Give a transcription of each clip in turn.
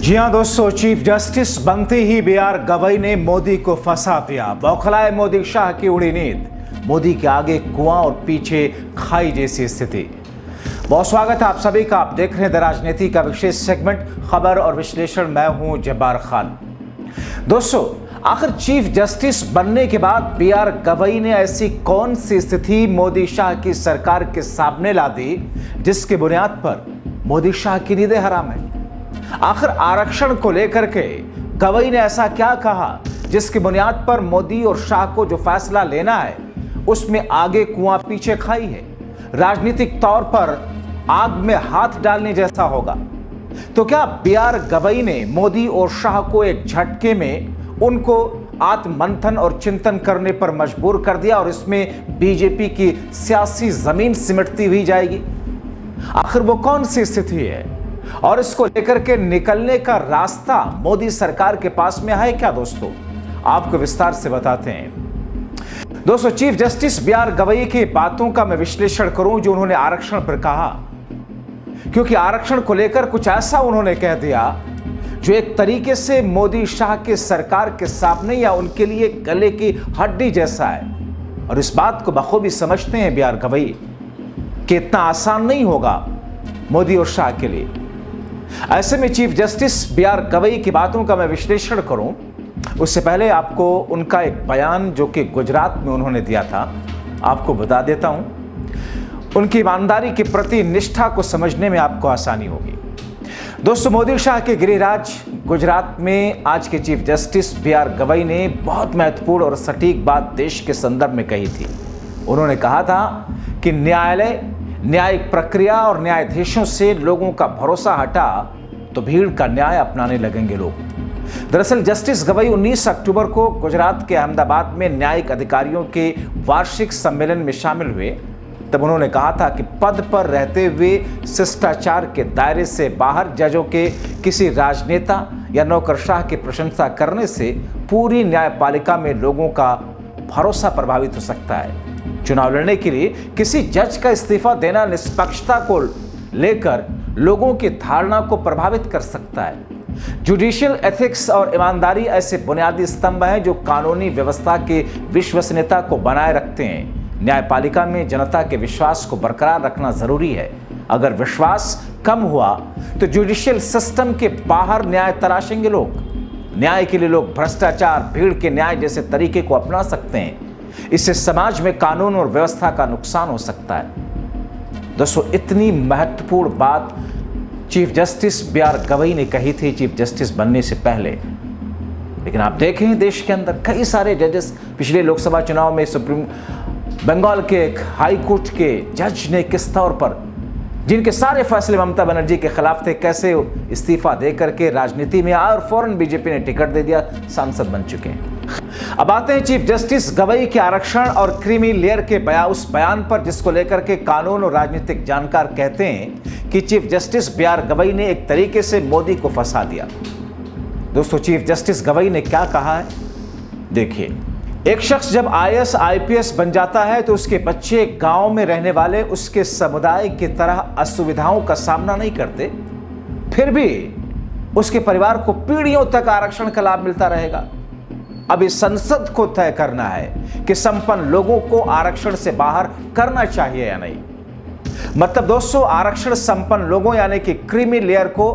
जी हां दोस्तों, chief justice बनते ही बी.आर. गवई ने मोदी को फंसा दिया। बौखलाए मोदी शाह की उड़ी नींद, मोदी के आगे कुआं और पीछे खाई जैसी स्थिति। बहुत स्वागत है आप सभी का। आप देख रहे हैं द राजनीति का विशेष सेगमेंट खबर और विश्लेषण। मैं हूं जब्बार खान। दोस्तों, आखिर चीफ जस्टिस बनने के बाद बी.आर. गवई ने ऐसी कौन सी स्थिति मोदी शाह की सरकार के सामने ला दी जिसकी बुनियाद पर मोदी शाह की नींदें हराम है। आखिर आरक्षण को लेकर के गवई ने ऐसा क्या कहा जिसकी बुनियाद पर मोदी और शाह को जो फैसला लेना है उसमें आगे कुआं पीछे खाई है, राजनीतिक तौर पर आग में हाथ डालने जैसा होगा। तो क्या बी.आर. गवई ने मोदी और शाह को एक झटके में उनको आत्ममंथन और चिंतन करने पर मजबूर कर दिया और इसमें बीजेपी की सियासी जमीन सिमटती हुई जाएगी? आखिर वो कौन सी स्थिति है और इसको लेकर के निकलने का रास्ता मोदी सरकार के पास में है क्या? दोस्तों, आपको विस्तार से बताते हैं। दोस्तों, चीफ जस्टिस बी.आर. गवई की बातों का मैं विश्लेषण करूं जो उन्होंने आरक्षण पर कहा, क्योंकि आरक्षण को लेकर कुछ ऐसा उन्होंने कह दिया जो एक तरीके से मोदी शाह के सरकार के सामने या उनके लिए गले की हड्डी जैसा है। और इस बात को बखूबी समझते हैं बी.आर. गवई कि इतना आसान नहीं होगा मोदी और शाह के लिए। ऐसे में चीफ जस्टिस बी.आर. गवई की बातों का मैं विश्लेषण करूं उससे पहले आपको उनका एक बयान जो कि गुजरात में उन्होंने दिया था आपको बता देता हूं। उनकी ईमानदारी के प्रति निष्ठा को समझने में आपको आसानी होगी। दोस्तों, मोदी शाह के गिरिराज गुजरात में आज के चीफ जस्टिस बी.आर. गवई ने बहुत महत्वपूर्ण और सटीक बात देश के संदर्भ में कही थी। उन्होंने कहा था कि न्यायालय, न्यायिक प्रक्रिया और न्यायाधीशों से लोगों का भरोसा हटा तो भीड़ का न्याय अपनाने लगेंगे लोग। दरअसल जस्टिस गवई 19 अक्टूबर को गुजरात के अहमदाबाद में न्यायिक अधिकारियों के वार्षिक सम्मेलन में शामिल हुए। तब उन्होंने कहा था कि पद पर रहते हुए शिष्टाचार के दायरे से बाहर जजों के किसी राजनेता या नौकरशाह की प्रशंसा करने से पूरी न्यायपालिका में लोगों का भरोसा प्रभावित हो सकता है। चुनाव लड़ने के लिए किसी जज का इस्तीफा देना निष्पक्षता को लेकर लोगों की धारणा को प्रभावित कर सकता है। जुडिशियल एथिक्स और ईमानदारी ऐसे बुनियादी स्तंभ हैं जो कानूनी व्यवस्था के विश्वसनीयता को बनाए रखते हैं। न्यायपालिका में जनता के विश्वास को बरकरार रखना जरूरी है। अगर विश्वास कम हुआ तो जुडिशियल सिस्टम के बाहर न्याय तलाशेंगे लोग। न्याय के लिए लोग भ्रष्टाचार, भीड़ के न्याय जैसे तरीके को अपना सकते हैं। इससे समाज में कानून और व्यवस्था का नुकसान हो सकता है। दोस्तों, इतनी महत्वपूर्ण बात चीफ जस्टिस बी.आर. गवई ने कही थी चीफ जस्टिस बनने से पहले। लेकिन आप देखें देश के अंदर कई सारे जजेस, पिछले लोकसभा चुनाव में सुप्रीम बंगाल के एक हाई कोर्ट के जज ने किस तौर पर, जिनके सारे फैसले ममता बनर्जी के खिलाफ थे, कैसे इस्तीफा दे करके राजनीति में आए और फौरन बीजेपी ने टिकट दे दिया, सांसद बन चुके हैं। अब आते हैं चीफ जस्टिस गवई के आरक्षण और क्रीमी लेयर के उस बयान पर जिसको लेकर के कानून और राजनीतिक जानकार कहते हैं कि चीफ जस्टिस बी.आर. गवई ने एक तरीके से मोदी को फंसा दिया। दोस्तों, चीफ जस्टिस गवई ने क्या कहा है देखिए। एक शख्स जब IAS IPS बन जाता है तो उसके बच्चे गांव में रहने वाले उसके समुदाय की तरह असुविधाओं का सामना नहीं करते, फिर भी उसके परिवार को पीढ़ियों तक आरक्षण का लाभ मिलता रहेगा। अब इस संसद को तय करना है कि संपन्न लोगों को आरक्षण से बाहर करना चाहिए या नहीं। मतलब दोस्तों, आरक्षण संपन्न लोगों यानी कि क्रीमी लेयर को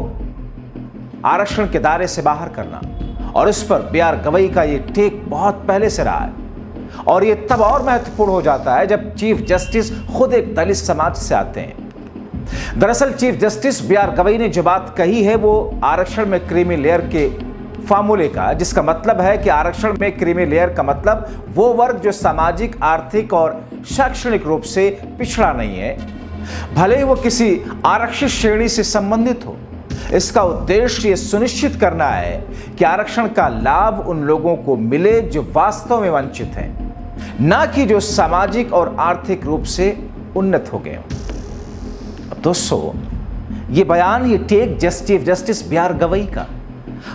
आरक्षण के दायरे से बाहर करना। और इस पर बी.आर. गवई का ये टेक बहुत पहले से रहा है और ये तब और महत्वपूर्ण हो जाता है जब चीफ जस्टिस खुद एक दलित समाज से आते हैं। दरअसल चीफ जस्टिस बी.आर. गवई ने जो बात कही है वो आरक्षण में क्रीमी लेयर के फार्मूले का, जिसका मतलब है कि आरक्षण में क्रीमी लेयर का मतलब वो वर्ग जो सामाजिक, आर्थिक और शैक्षणिक रूप से पिछड़ा नहीं है, भले ही वो किसी आरक्षित श्रेणी से संबंधित हो। इसका उद्देश्य ये सुनिश्चित करना है कि आरक्षण का लाभ उन लोगों को मिले जो वास्तव में वंचित हैं, ना कि जो सामाजिक और आर्थिक रूप से उन्नत हो गए। अब दोस्तों, ये बयान, ये टेक चीफ जस्टिस बी.आर. गवई का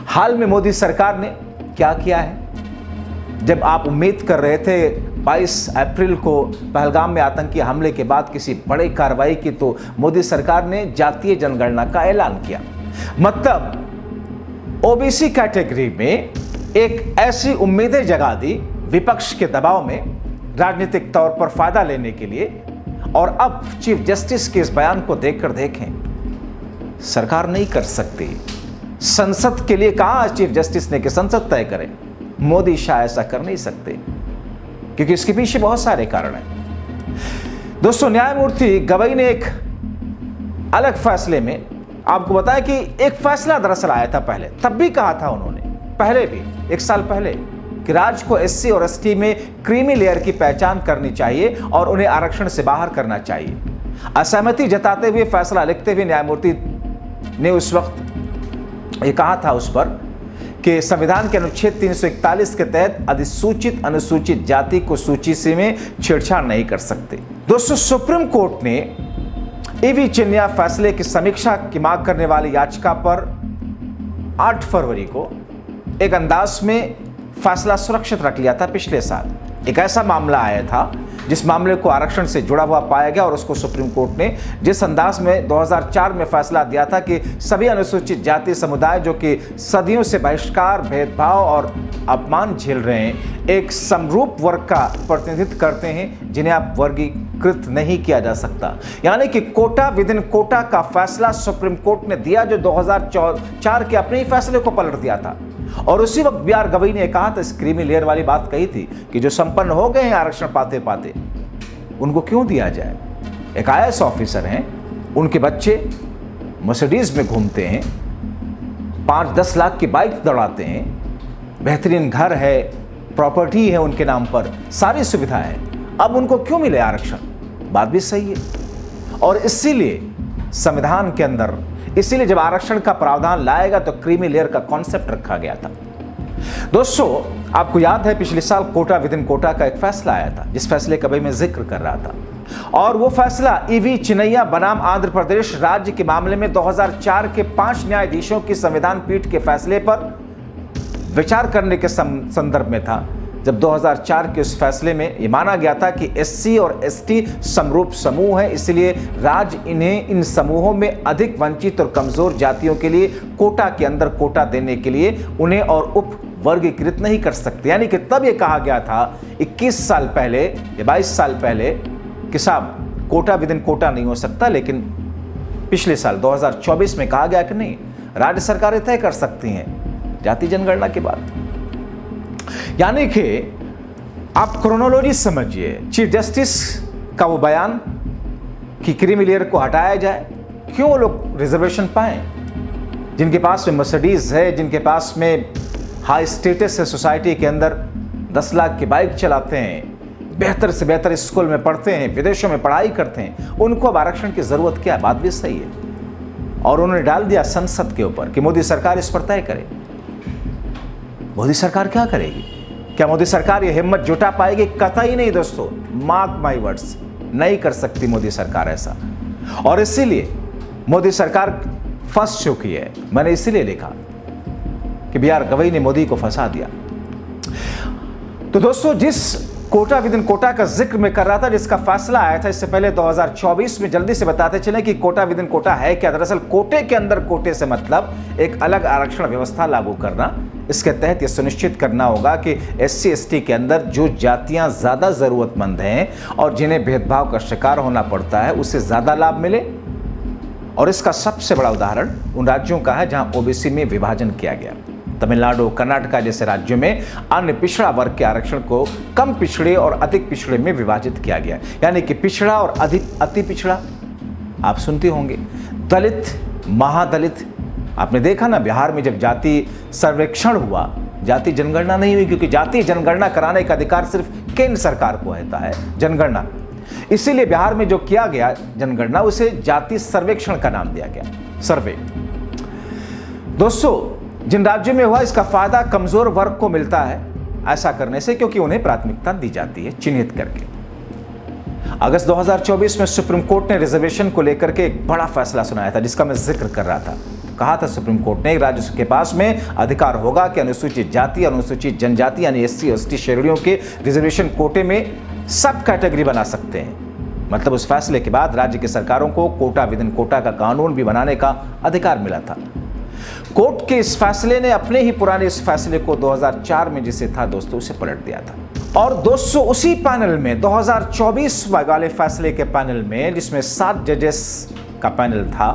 हाल में मोदी सरकार ने क्या किया है। जब आप उम्मीद कर रहे थे 22 अप्रैल को पहलगाम में आतंकी हमले के बाद किसी बड़ी कार्रवाई की, तो मोदी सरकार ने जातीय जनगणना का ऐलान किया। मतलब ओबीसी कैटेगरी में एक ऐसी उम्मीदें जगा दी विपक्ष के दबाव में राजनीतिक तौर पर फायदा लेने के लिए। और अब चीफ जस्टिस के इस बयान को देखकर देखें, सरकार नहीं कर सकती। संसद के लिए कहा चीफ जस्टिस ने कि संसद तय करे, मोदी शाह ऐसा कर नहीं सकते क्योंकि इसके पीछे बहुत सारे कारण हैं। दोस्तों, न्यायमूर्ति गवई ने एक अलग फैसले में आपको बताया कि एक फैसला दरअसल आया था पहले, तब भी कहा था उन्होंने, पहले भी 1 साल पहले, कि राज्य को एससी और एसटी में क्रीमी लेयर की पहचान करनी चाहिए और उन्हें आरक्षण से बाहर करना चाहिए। असहमति जताते हुए फैसला लिखते हुए न्यायमूर्ति ने उस वक्त ये कहा था उस पर कि संविधान के अनुच्छेद 341 के तहत अधिसूचित अनुसूचित जाति को सूची से में छेड़छाड़ नहीं कर सकते। दोस्तों, सुप्रीम कोर्ट ने ईवी चिन्या फैसले की समीक्षा की मांग करने वाली याचिका पर 8 फरवरी को एक अंदाज में फैसला सुरक्षित रख लिया था। पिछले साल एक ऐसा मामला आया था जिस मामले को आरक्षण से जुड़ा हुआ पाया गया और उसको सुप्रीम कोर्ट ने जिस अंदाज में 2004 में फैसला दिया था कि सभी अनुसूचित जाति समुदाय जो कि सदियों से बहिष्कार, भेदभाव और अपमान झेल रहे हैं, एक समरूप वर्ग का प्रतिनिधित्व करते हैं जिन्हें आप वर्गीकृत नहीं किया जा सकता। यानी कि कोटा विद इन कोटा का फैसला सुप्रीम कोर्ट ने दिया, जो 2004 के अपने ही फैसले को पलट दिया था। और उसी वक्त बीआर गवई ने कहा था, इस क्रीमी लेयर वाली बात कही थी कि जो संपन्न हो गए हैं आरक्षण पाते पाते, उनको क्यों दिया जाए। एक आईएएस ऑफिसर हैं, उनके बच्चे मर्सिडीज में घूमते हैं, 5-10 लाख की बाइक दौड़ाते हैं, बेहतरीन घर है, प्रॉपर्टी है उनके नाम पर, सारी सुविधा है, अब उनको क्यों मिले आरक्षण। बात भी सही है। और इसीलिए संविधान के अंदर, इसीलिए जब आरक्षण का प्रावधान लाएगा तो क्रीमी लेयर का कॉन्सेप्ट रखा गया था। दोस्तों, आपको याद है पिछले साल कोटा विद इन कोटा का एक फैसला आया था, जिस फैसले का भी मैं जिक्र कर रहा था। और वो फैसला ईवी चिन्नैया बनाम आंध्र प्रदेश राज्य के मामले में 2004 के 5 न्यायाधीशों की संविधान पीठ के फैसले पर विचार करने के संदर्भ में था, जब 2004 के उस फैसले में ये माना गया था कि एससी और एसटी समरूप समूह है, इसलिए राज्य इन्हें इन समूहों में अधिक वंचित और कमजोर जातियों के लिए कोटा के अंदर कोटा देने के लिए उन्हें और उप वर्गीकृत नहीं कर सकते। यानी कि तब ये कहा गया था 21 साल पहले या 22 साल पहले कि साहब कोटा विद इन कोटा नहीं हो सकता, लेकिन पिछले साल 2024 में कहा गया कि नहीं, राज्य सरकारें तय कर सकती हैं जाति जनगणना के बाद। यानी कि आप क्रोनोलॉजी समझिए, चीफ जस्टिस का वो बयान कि क्रीमी लेयर को हटाया जाए, क्यों वो लोग रिजर्वेशन पाएं, जिनके पास में मर्सिडीज है, जिनके पास में हाई स्टेटस है सोसाइटी के अंदर, 10 लाख की बाइक चलाते हैं, बेहतर से बेहतर स्कूल में पढ़ते हैं, विदेशों में पढ़ाई करते हैं, उनको अब आरक्षण की जरूरत क्या है। बात भी सही है। और उन्होंने डाल दिया संसद के ऊपर कि मोदी सरकार इस पर तय करे। मोदी सरकार क्या करेगी? क्या मोदी सरकार ये हिम्मत जुटा पाएगी? कतई नहीं दोस्तों, मार्क माय वर्ड्स, नहीं कर सकती मोदी सरकार ऐसा। और इसीलिए मोदी सरकार फंस चुकी है। मैंने इसीलिए लिखा कि बीआर गवई ने मोदी को फंसा दिया। तो दोस्तों, जिस कोटा विद इन कोटा का जिक्र मैं कर रहा था, जिसका फैसला आया था इससे पहले 2024 में, जल्दी से बताते चले कि कोटा विद इन कोटा है क्या। दरअसल कोटे के अंदर कोटे से मतलब एक अलग आरक्षण व्यवस्था लागू करना। इसके तहत यह सुनिश्चित करना होगा कि एससी एसटी के अंदर जो जातियां ज्यादा जरूरतमंद हैं और जिन्हें भेदभाव का शिकार होना पड़ता है, उससे ज्यादा लाभ मिले। और इसका सबसे बड़ा उदाहरण उन राज्यों का है जहां ओबीसी में विभाजन किया गया। तमिलनाडु, कर्नाटक जैसे राज्यों में अन्य पिछड़ा वर्ग के आरक्षण को कम पिछड़े और अधिक पिछड़े में विभाजित किया गया। यानी कि पिछड़ा और अति पिछड़ा आप सुनते होंगे, दलित, महादलित। आपने देखा ना, बिहार में जब जाति सर्वेक्षण हुआ, जाति जनगणना नहीं हुई, क्योंकि जाति जनगणना कराने का अधिकार सिर्फ केंद्र सरकार को होता है, जनगणना। इसीलिए बिहार में जो किया गया जनगणना, उसे जाति सर्वेक्षण का नाम दिया गया, सर्वे। दोस्तों, जिन राज्यों में हुआ, इसका फायदा कमजोर वर्ग को मिलता है ऐसा करने से, क्योंकि उन्हें प्राथमिकता दी जाती है चिन्हित करके। अगस्त 2024 में सुप्रीम कोर्ट ने रिजर्वेशन को लेकर के एक बड़ा फैसला सुनाया था, जिसका मैं जिक्र कर रहा था। कहा था सुप्रीम कोर्ट ने, राज्य के पास में अधिकार होगा कि अनुसूचित जाति, अनुसूचित जनजाति यानी एससी एसटी श्रेणियों के रिजर्वेशन कोटे में सब कैटेगरी बना सकते हैं। मतलब उस फैसले के बाद राज्य की सरकारों को कोटा विद इन कोटा का कानून भी बनाने का अधिकार मिला था। कोर्ट के इस फैसले ने अपने ही पुराने इस फैसले को 2004 में जिसे था दोस्तों उसे पलट दिया था। और दोस्तों उसी पैनल में 2024 वाले फैसले के पैनल में, जिसमें 7 जजेस का पैनल था,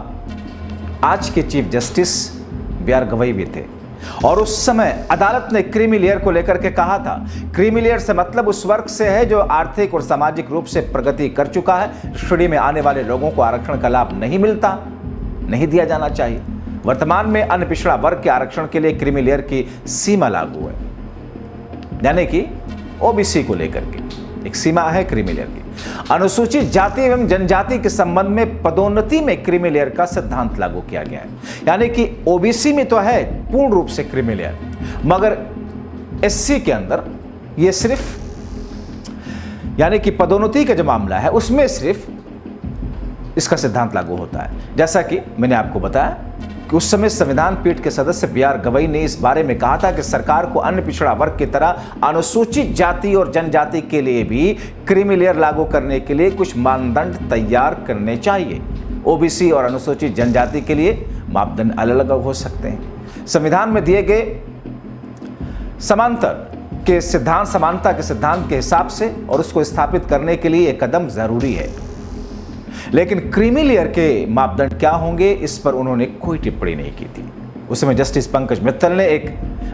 आज के चीफ जस्टिस बी.आर. गवई भी थे। और उस समय अदालत ने क्रीमी लेयर को लेकर के कहा था, क्रीमी लेयर से मतलब उस वर्ग से है जो आर्थिक और सामाजिक रूप से प्रगति कर चुका है। श्रेणी में आने वाले लोगों को आरक्षण का लाभ नहीं मिलता, नहीं दिया जाना चाहिए। वर्तमान में अन्य पिछड़ा वर्ग के आरक्षण के लिए क्रीमी लेयर की सीमा लागू है, यानी कि ओबीसी को लेकर के एक सीमा है क्रीमी लेयर की। अनुसूचित जाति एवं जनजाति के संबंध में पदोन्नति में क्रीमी लेयर का सिद्धांत लागू किया गया है, यानी कि ओबीसी में तो है पूर्ण रूप से क्रीमी लेयर, मगर एससी के अंदर ये सिर्फ, यानी कि पदोन्नति का जो मामला है उसमें सिर्फ इसका सिद्धांत लागू होता है। जैसा कि मैंने आपको बताया कि उस समय संविधान पीठ के सदस्य बी.आर. गवई ने इस बारे में कहा था कि सरकार को अन्य पिछड़ा वर्ग की तरह अनुसूचित जाति और जनजाति के लिए भी क्रीमी लेयर लागू करने के लिए कुछ मानदंड तैयार करने चाहिए। ओबीसी और अनुसूचित जनजाति के लिए मापदंड अलग अलग हो सकते हैं। संविधान में दिए गए समानता के सिद्धांत के हिसाब से और उसको स्थापित करने के लिए एक कदम जरूरी है, लेकिन क्रीमी लेयर के मापदंड क्या होंगे इस पर उन्होंने कोई टिप्पणी नहीं की थी। उस समय जस्टिस पंकज मित्तल ने एक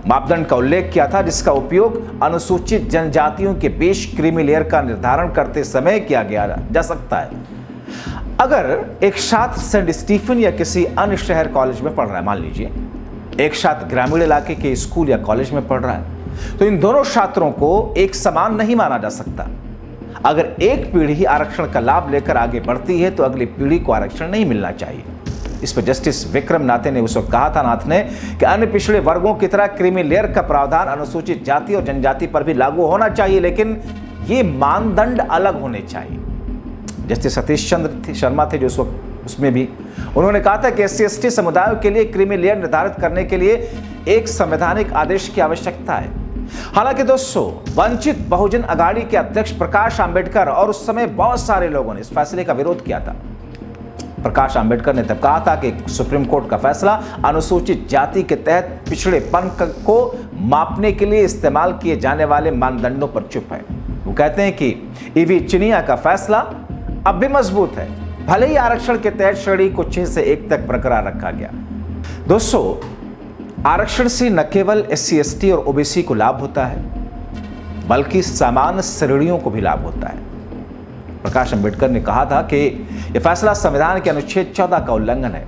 मापदंड का उल्लेख किया था जिसका उपयोग अनुसूचित जनजातियों के बीच क्रीमी लेयर का निर्धारण करते समय किया गया जा सकता है। अगर एक छात्र सेंट स्टीफन या किसी अन्य शहर कॉलेज में पढ़ रहा है, मान लीजिए एक छात्र ग्रामीण इलाके के स्कूल या कॉलेज में पढ़ रहा है, तो इन दोनों छात्रों को एक समान नहीं माना जा सकता। अगर एक पीढ़ी आरक्षण का लाभ लेकर आगे बढ़ती है तो अगली पीढ़ी को आरक्षण नहीं मिलना चाहिए। इस पर जस्टिस विक्रम नाथे ने उस वक्त कहा था कि अन्य पिछड़े वर्गों की तरह क्रीमी लेयर का प्रावधान अनुसूचित जाति और जनजाति पर भी लागू होना चाहिए, लेकिन ये मानदंड अलग होने चाहिए। जस्टिस सतीश चंद्र शर्मा थे जो उस वक्त उसमें भी उन्होंने कहा था कि SC/ST समुदायों के लिए क्रीमी लेयर निर्धारित करने के लिए एक संवैधानिक आदेश की आवश्यकता है। हालांकि दोस्तों वंचित बहुजन अघाड़ी के अध्यक्ष प्रकाश आंबेडकर और उस समय बहुत सारे लोगों ने इस फैसले का विरोध किया था। प्रकाश आंबेडकर ने तब कहा था कि सुप्रीम कोर्ट का फैसला अनुसूचित जाति के तहत पिछड़ेपन को मापने के लिए इस्तेमाल किए जाने वाले मानदंडों पर चुप है। वो कहते हैं कि ईवी चिनिया का फैसला अब भी मजबूत है, भले ही आरक्षण के तहत श्रेणी को 6 से 1 तक बरकरार रखा गया। दोस्तों आरक्षण से न केवल SC/ST और ओबीसी को लाभ होता है, बल्कि सामान्य श्रेणियों को भी लाभ होता है। प्रकाश आंबेडकर ने कहा था कि यह फैसला संविधान के अनुच्छेद 14 का उल्लंघन है।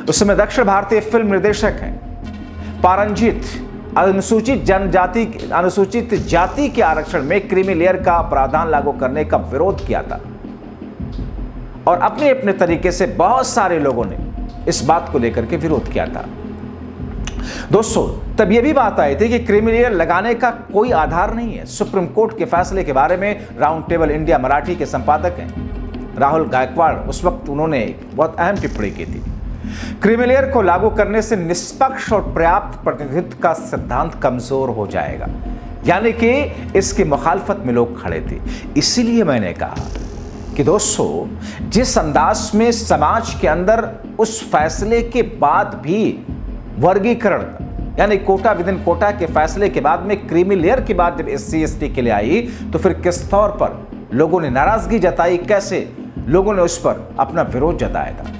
उस समय दक्षिण भारतीय फिल्म निर्देशक हैं पारंजीत अनुसूचित जाति के आरक्षण में क्रीमी लेयर का प्रावधान लागू करने का विरोध किया था, और अपने अपने तरीके से बहुत सारे लोगों ने इस बात को लेकर के विरोध किया था। दोस्तों तब यह भी बात आई थी कि क्रीमी लेयर लगाने का कोई आधार नहीं है। सुप्रीम कोर्ट के फैसले के बारे में राउंड टेबल इंडिया मराठी के संपादक हैं राहुल गायकवाड़, उस वक्त उन्होंने बहुत अहम टिप्पणी की थी। क्रीमी लेयर को लागू करने से निष्पक्ष और पर्याप्त प्रतिनिधित्व का सिद्धांत कमजोर हो जाएगा, यानी कि इसकी मुखालफत में लोग खड़े थे। इसीलिए मैंने कहा कि दोस्तों जिस अंदाज में समाज के अंदर उस फैसले के बाद भी वर्गीकरण यानी कोटा विद इन कोटा के फैसले के बाद में क्रीमी लेयर की बात जब SC/ST के लिए आई तो फिर किस तौर पर लोगों ने नाराजगी जताई, कैसे लोगों ने उस पर अपना विरोध जताया था।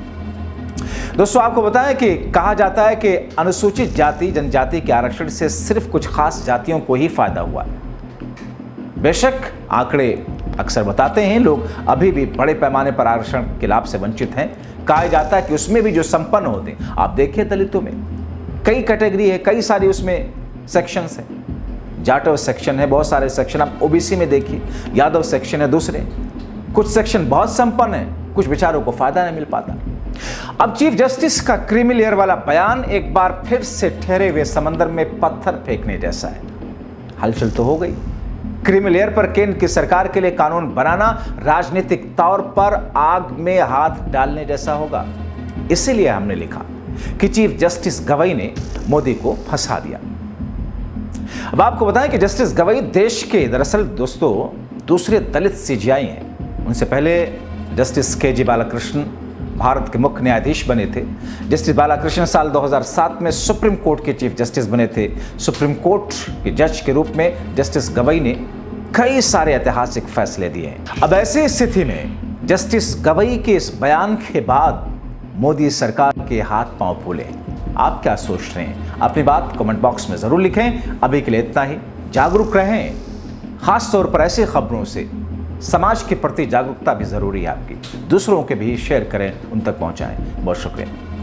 दोस्तों आपको बताएं कि कहा जाता है कि अनुसूचित जाति जनजाति के आरक्षण से सिर्फ कुछ खास जातियों को ही फायदा हुआ। बेशक आंकड़े अक्सर बताते हैं लोग अभी भी बड़े पैमाने पर आरक्षण के लाभ से वंचित हैं। कहा जाता है कि उसमें भी जो संपन्न होते हैं, आप देखिए दलितों में कई कैटेगरी है, कई सारी उसमें सेक्शंस हैं। जाटव सेक्शन है, बहुत सारे सेक्शन। आप ओबीसी में देखिए यादव सेक्शन है, दूसरे कुछ सेक्शन बहुत संपन्न है, कुछ बेचारों को फायदा नहीं मिल पाता। अब चीफ जस्टिस का क्रीमी लेयर वाला बयान एक बार फिर से ठहरे हुए समंदर में पत्थर फेंकने जैसा है। हलचल तो हो गई। क्रीमी लेयर पर केंद्र की सरकार के लिए कानून बनाना राजनीतिक तौर पर आग में हाथ डालने जैसा होगा। इसीलिए हमने लिखा कि चीफ जस्टिस गवई ने मोदी को फंसा दिया। अब आपको बताएं कि जस्टिस गवई देश के दरअसल दोस्तों दूसरे दलित CJI हैं। उनसे पहले जस्टिस KG बालाकृष्ण भारत के मुख्य न्यायाधीश बने थे। जस्टिस बालाकृष्ण साल 2007 में सुप्रीम कोर्ट के चीफ जस्टिस बने थे। सुप्रीम कोर्ट के जज के रूप में जस्टिस गवई ने कई सारे ऐतिहासिक फैसले दिए हैं। अब ऐसी स्थिति में जस्टिस गवई के इस बयान के बाद मोदी सरकार के हाथ पांव फूले। आप क्या सोच रहे हैं? अपनी बात कमेंट बॉक्स में जरूर लिखें। अभी के लिए इतना ही। जागरूक रहें, खास तौर पर ऐसी खबरों से। समाज के प्रति जागरूकता भी जरूरी है आपकी। दूसरों के भी शेयर करें, उन तक पहुंचाएं। बहुत शुक्रिया।